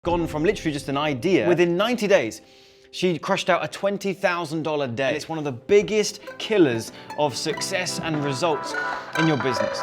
Gone from literally just an idea, within 90 days, she crushed out a $20,000 day. It's one of the biggest killers of success and results in your business.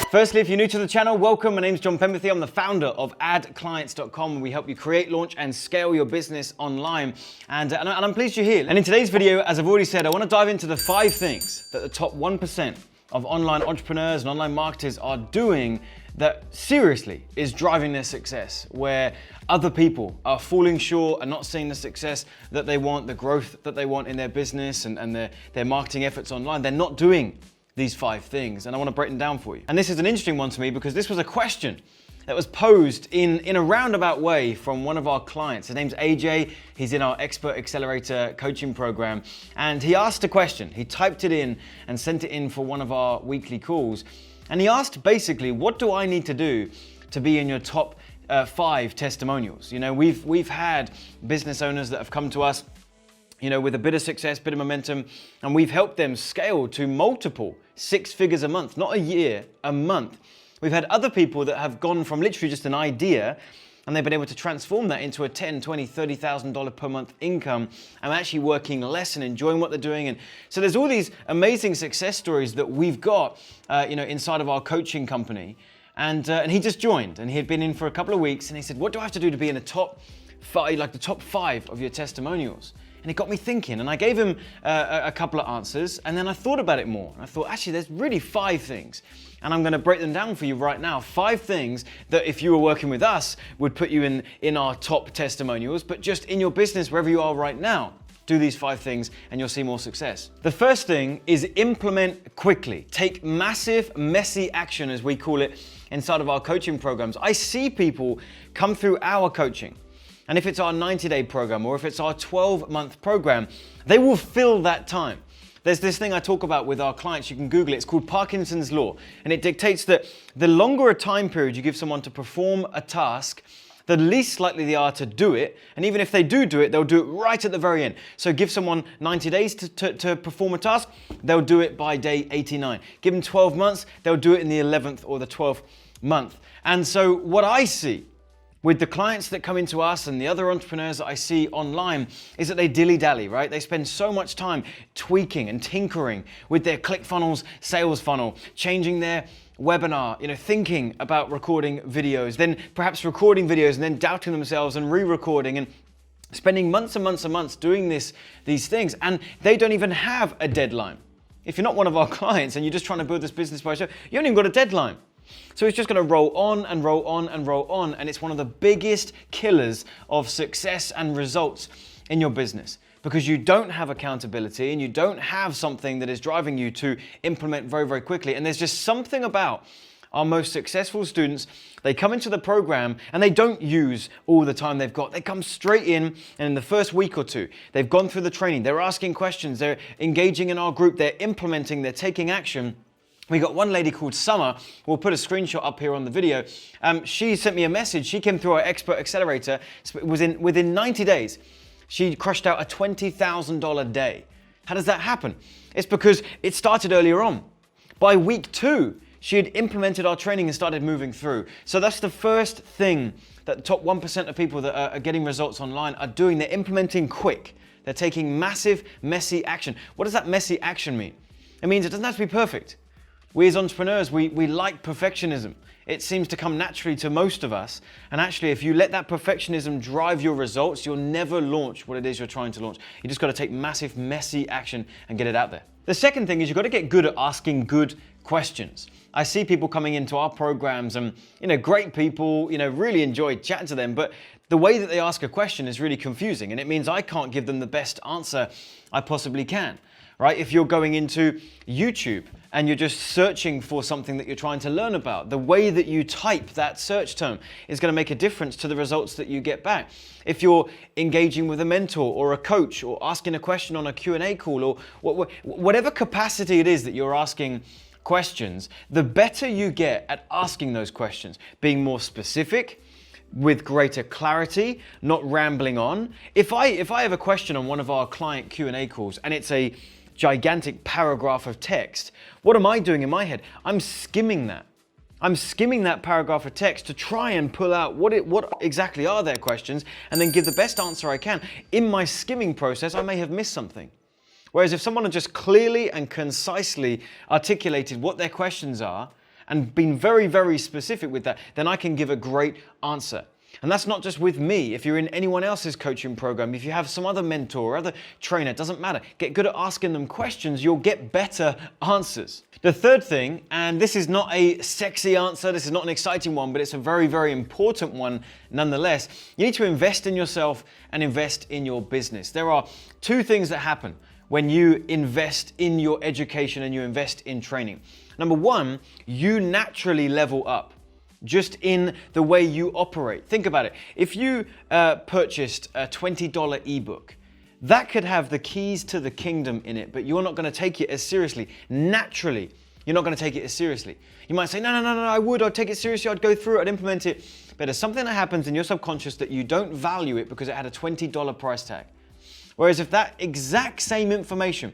Firstly, if you're new to the channel, welcome. My name's Penberthy. I'm the founder of AdClients.com, and we help you create, launch, and scale your business online. And I'm pleased you're here. And in today's video, as I've already said, I want to dive into the 5 things that the top 1% of online entrepreneurs and online marketers are doing that seriously is driving their success, where other people are falling short and not seeing the success that they want, the growth that they want in their business and their marketing efforts online. They're not doing these 5 things, and I want to break them down for you. And this is an interesting one to me because this was a question that was posed in a roundabout way from one of our clients. His name's AJ. He's in our Expert Accelerator coaching program, and he asked a question. He typed it in and sent it in for one of our weekly calls, and he asked basically, what do I need to do to be in your top 5 testimonials? You know, we've had business owners that have come to us, you know, with a bit of success, bit of momentum, and we've helped them scale to multiple 6 figures a month, not a year, a month. We've had other people that have gone from literally just an idea and they've been able to transform that into a $10,000, $20,000, $30,000 per month income and actually working less and enjoying what they're doing. And so there's all these amazing success stories that we've got, inside of our coaching company. And he just joined, and he had been in for a couple of weeks, and he said, what do I have to do to be in the top 5, like the top 5 of your testimonials? And it got me thinking, and I gave him a couple of answers, and then I thought about it more. And I thought, actually, there's really 5 things, and I'm gonna break them down for you right now. 5 things that if you were working with us would put you in our top testimonials, but just in your business, wherever you are right now, do these 5 things and you'll see more success. The first thing is implement quickly. Take massive, messy action, as we call it, inside of our coaching programs. I see people come through our coaching, and if it's our 90-day program or if it's our 12-month program, they will fill that time. There's this thing I talk about with our clients, you can Google it, it's called Parkinson's Law. And it dictates that the longer a time period you give someone to perform a task, the least likely they are to do it. And even if they do it, they'll do it right at the very end. So give someone 90 days to perform a task, they'll do it by day 89. Give them 12 months, they'll do it in the 11th or the 12th month. And so what I see with the clients that come into us and the other entrepreneurs that I see online is that they dilly-dally, right? They spend so much time tweaking and tinkering with their ClickFunnels sales funnel, changing their webinar, thinking about recording videos, then perhaps recording videos and then doubting themselves and re-recording and spending months and months and months doing these things, and they don't even have a deadline. If you're not one of our clients and you're just trying to build this business by yourself, you haven't even got a deadline. So it's just going to roll on and roll on and roll on, and it's one of the biggest killers of success and results in your business because you don't have accountability and you don't have something that is driving you to implement very, very quickly. And there's just something about our most successful students. They come into the program and they don't use all the time they've got. They come straight in, and in the first week or 2, they've gone through the training, they're asking questions, they're engaging in our group, they're implementing, they're taking action. We got one lady called Summer. We'll put a screenshot up here on the video. She sent me a message. She came through our Expert Accelerator. Within 90 days, she crushed out a $20,000 day. How does that happen? It's because it started earlier on. By week 2, she had implemented our training and started moving through. So that's the first thing that the top 1% of people that are getting results online are doing. They're implementing quick. They're taking massive, messy action. What does that messy action mean? It means it doesn't have to be perfect. We as entrepreneurs, we like perfectionism. It seems to come naturally to most of us. And actually, if you let that perfectionism drive your results, you'll never launch what it is you're trying to launch. You just got to take massive, messy action and get it out there. The second thing is you've got to get good at asking good questions. I see people coming into our programs and, great people, really enjoy chatting to them, but the way that they ask a question is really confusing, and it means I can't give them the best answer I possibly can. Right? If you're going into YouTube and you're just searching for something that you're trying to learn about, the way that you type that search term is going to make a difference to the results that you get back. If you're engaging with a mentor or a coach or asking a question on a Q&A call or whatever capacity it is that you're asking questions, the better you get at asking those questions, being more specific, with greater clarity, not rambling on. If I have a question on one of our client Q&A calls and it's a gigantic paragraph of text, what am I doing in my head? I'm skimming that. I'm skimming that paragraph of text to try and pull out what exactly are their questions and then give the best answer I can. In my skimming process, I may have missed something. Whereas if someone had just clearly and concisely articulated what their questions are and been very, very specific with that, then I can give a great answer. And that's not just with me. If you're in anyone else's coaching program, if you have some other mentor or other trainer, it doesn't matter. Get good at asking them questions, you'll get better answers. The third thing, and this is not a sexy answer, this is not an exciting one, but it's a very, very important one nonetheless. You need to invest in yourself and invest in your business. There are two things that happen when you invest in your education and you invest in training. Number one, you naturally level up just in the way you operate. Think about it. If you purchased a $20 ebook, that could have the keys to the kingdom in it, but you're not going to take it as seriously. Naturally, you're not going to take it as seriously. You might say, no, I'd take it seriously, I'd go through it, I'd implement it. But there's something that happens in your subconscious that you don't value it because it had a $20 price tag. Whereas if that exact same information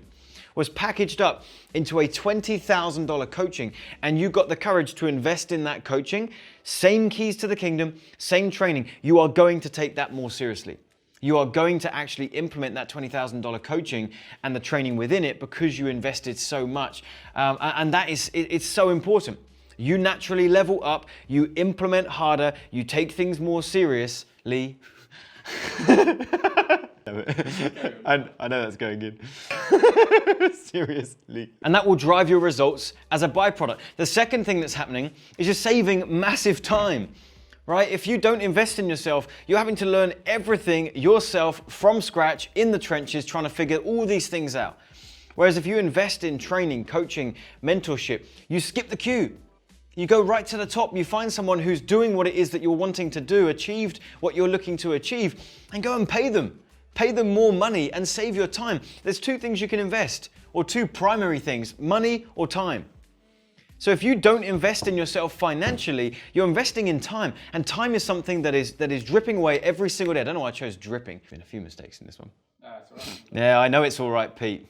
was packaged up into a $20,000 coaching and you got the courage to invest in that coaching, same keys to the kingdom, same training, you are going to take that more seriously. You are going to actually implement that $20,000 coaching and the training within it because you invested so much. And that is, it's so important. You naturally level up, you implement harder, you take things more seriously. I know that's going in. Seriously. And that will drive your results as a byproduct. The second thing that's happening is you're saving massive time, right? If you don't invest in yourself, you're having to learn everything yourself from scratch in the trenches, trying to figure all these things out. Whereas if you invest in training, coaching, mentorship, you skip the queue. You go right to the top, you find someone who's doing what it is that you're wanting to do, achieved what you're looking to achieve, and go and pay them. Pay them more money and save your time. There's two things you can invest, or two primary things, money or time. So if you don't invest in yourself financially, you're investing in time. And time is something that is dripping away every single day. I don't know why I chose dripping. There's been a few mistakes in this one. That's all right. Yeah, I know it's all right, Pete.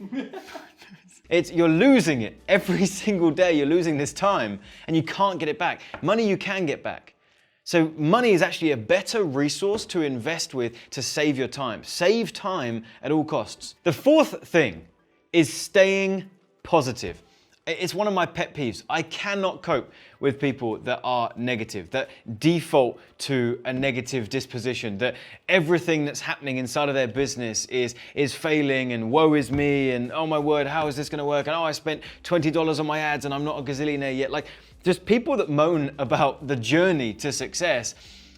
You're losing it. Every single day you're losing this time and you can't get it back. Money you can get back. So money is actually a better resource to invest with to save your time. Save time at all costs. The fourth thing is staying positive. It's one of my pet peeves. I cannot cope with people that are negative, that default to a negative disposition, that everything that's happening inside of their business is failing and woe is me and oh my word, how is this going to work? And oh, I spent $20 on my ads and I'm not a gazillionaire yet. Like, just people that moan about the journey to success.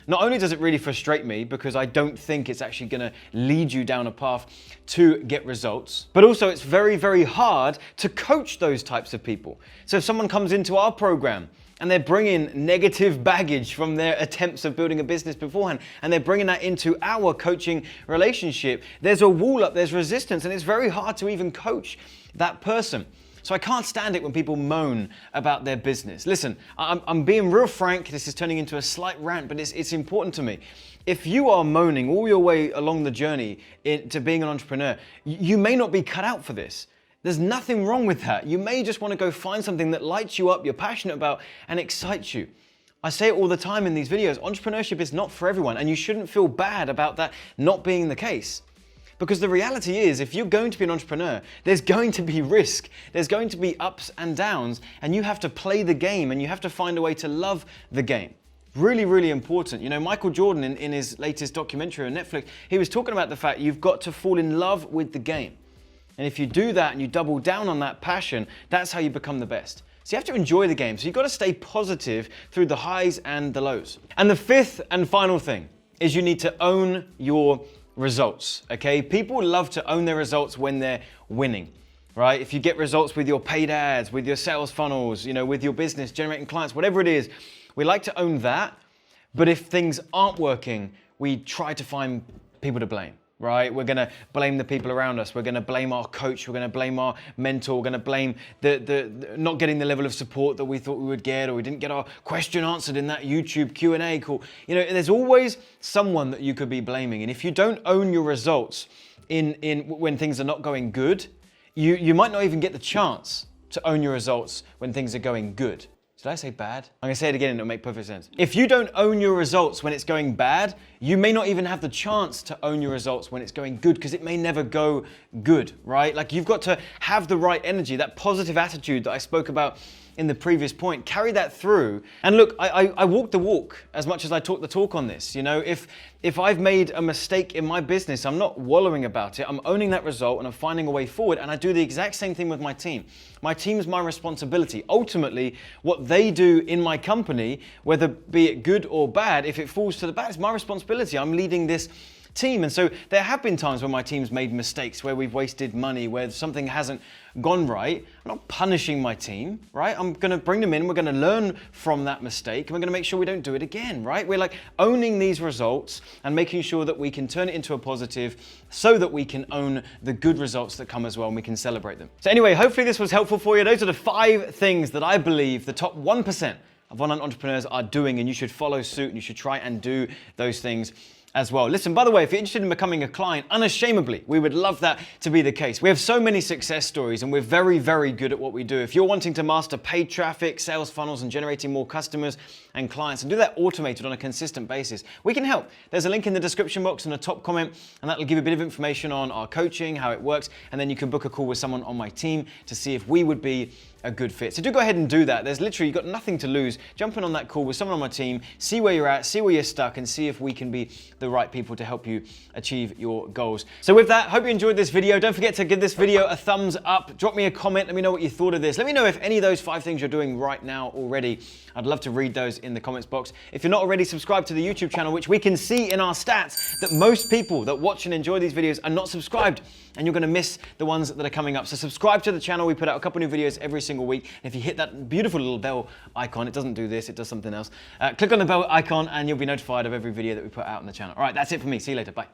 Not only does it really frustrate me because I don't think it's actually going to lead you down a path to get results, but also it's very, very hard to coach those types of people. So if someone comes into our program and they're bringing negative baggage from their attempts of building a business beforehand, and they're bringing that into our coaching relationship, there's a wall up, there's resistance, and it's very hard to even coach that person. So I can't stand it when people moan about their business. Listen, I'm being real frank. This is turning into a slight rant, but it's important to me. If you are moaning all your way along the journey to being an entrepreneur, you may not be cut out for this. There's nothing wrong with that. You may just want to go find something that lights you up, you're passionate about, and excites you. I say it all the time in these videos. Entrepreneurship is not for everyone, and you shouldn't feel bad about that not being the case. Because the reality is, if you're going to be an entrepreneur, there's going to be risk, there's going to be ups and downs, and you have to play the game and you have to find a way to love the game. Really, really important. You know, Michael Jordan in his latest documentary on Netflix, he was talking about the fact you've got to fall in love with the game. And if you do that and you double down on that passion, that's how you become the best. So you have to enjoy the game. So you've got to stay positive through the highs and the lows. And the fifth and final thing is you need to own your results, okay? People love to own their results when they're winning, right? If you get results with your paid ads, with your sales funnels, you know, with your business, generating clients, whatever it is, we like to own that. But if things aren't working, we try to find people to blame. right? We're going to blame the people around us. We're going to blame our coach. We're going to blame our mentor. We're going to blame the not getting the level of support that we thought we would get, or we didn't get our question answered in that YouTube Q&A call. You know, there's always someone that you could be blaming. And if you don't own your results when things are not going good, you might not even get the chance to own your results when things are going good. Did I say bad? I'm gonna say it again and it'll make perfect sense. If you don't own your results when it's going bad, you may not even have the chance to own your results when it's going good, because it may never go good, right? Like, you've got to have the right energy, that positive attitude that I spoke about in the previous point. Carry that through. And look, I walk the walk as much as I talk the talk on this. You know, if I've made a mistake in my business, I'm not wallowing about it. I'm owning that result and I'm finding a way forward. And I do the exact same thing with my team. My team is my responsibility. Ultimately, what they do in my company, whether be it good or bad, if it falls to the bad, it's my responsibility. I'm leading this team. And so there have been times when my team's made mistakes, where we've wasted money, where something hasn't gone right. I'm not punishing my team, right? I'm going to bring them in. We're going to learn from that mistake, and we're going to make sure we don't do it again, right? We're like owning these results and making sure that we can turn it into a positive so that we can own the good results that come as well, and we can celebrate them. So anyway, hopefully this was helpful for you. Those are the 5 things that I believe the top 1% of online entrepreneurs are doing, and you should follow suit and you should try and do those things as well. Listen, by the way, if you're interested in becoming a client, unashamedly, we would love that to be the case. We have so many success stories and we're very, very good at what we do. If you're wanting to master paid traffic, sales funnels, and generating more customers and clients, and do that automated on a consistent basis, we can help. There's a link in the description box and a top comment, and that'll give you a bit of information on our coaching, how it works, and then you can book a call with someone on my team to see if we would be a good fit. So do go ahead and do that. There's literally, you've got nothing to lose. Jump in on that call with someone on my team, see where you're at, see where you're stuck, and see if we can be the right people to help you achieve your goals. So with that, hope you enjoyed this video. Don't forget to give this video a thumbs up. Drop me a comment. Let me know what you thought of this. Let me know if any of those 5 things you're doing right now already. I'd love to read those in the comments box. If you're not already subscribed to the YouTube channel, which we can see in our stats that most people that watch and enjoy these videos are not subscribed, and you're going to miss the ones that are coming up. So subscribe to the channel. We put out a couple new videos every single week. And if you hit that beautiful little bell icon, it doesn't do this, it does something else. Click on the bell icon and you'll be notified of every video that we put out on the channel. All right, that's it for me. See you later. Bye.